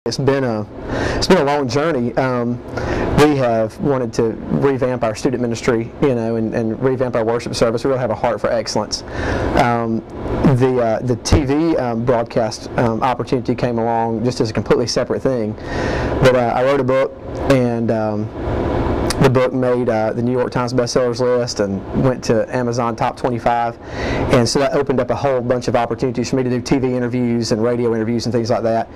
It's been a long journey. We have wanted to revamp our student ministry, and revamp our worship service. We really have a heart for excellence. The TV broadcast opportunity came along just as a completely separate thing. But I wrote a book, and the book made the New York Times bestsellers list and went to Amazon top 25, and so that opened up a whole bunch of opportunities for me to do TV interviews and radio interviews and things like that.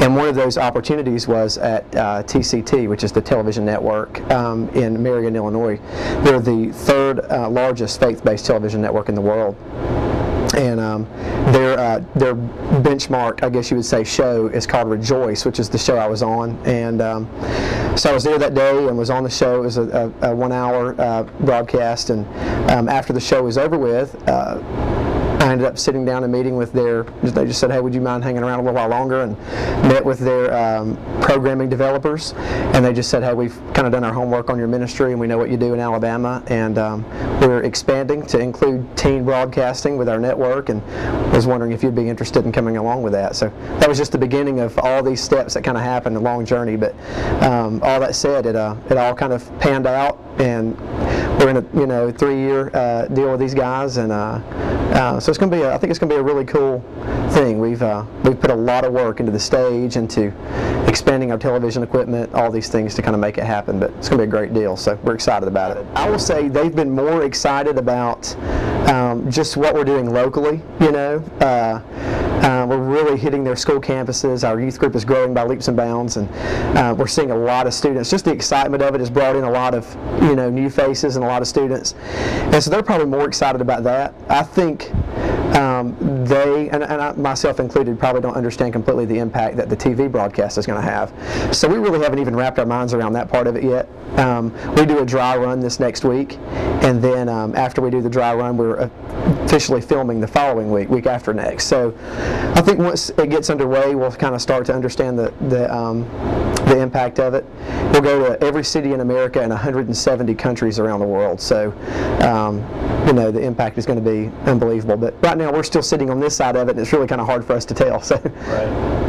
And one of those opportunities was at TCT, which is the television network in Marion, Illinois. They're the third largest faith-based television network in the world. And their benchmark, I guess you would say, show is called Rejoice, which is the show I was on. And so I was there that day and was on the show. It was a 1 hour broadcast, and after the show was over with, I ended up sitting down and meeting with they just said, hey, would you mind hanging around a little while longer, and met with their programming developers, and they just said, hey, we've kind of done our homework on your ministry, and we know what you do in Alabama, and we're expanding to include teen broadcasting with our network, and was wondering if you'd be interested in coming along with that. So that was just the beginning of all these steps that kind of happened, a long journey, but all that said, it all kind of panned out, and we're in a 3-year deal with these guys, and so it's going to be I think it's going to be a really cool thing. We've put a lot of work into the stage, into expanding our television equipment, all these things to kind of make it happen, but it's going to be a great deal, so we're excited about it. I will say they've been more excited about just what we're doing locally. We're really hitting their school campuses. Our youth group is growing by leaps and bounds, and we're seeing a lot of students. Just the excitement of it has brought in a lot of new faces and a lot of students, and so they're probably more excited about that. I think they, and I, myself included, probably don't understand completely the impact that the TV broadcast is going to have. So we really haven't even wrapped our minds around that part of it yet. We do a dry run this next week, and then after we do the dry run, we're officially filming the following week after next. So I think once it gets underway, we'll kind of start to understand the impact of it. We'll go to every city in America and 170 countries around the world. So the impact is going to be unbelievable. But right now we're still sitting on this side of it, and it's really kind of hard for us to tell. So. Right.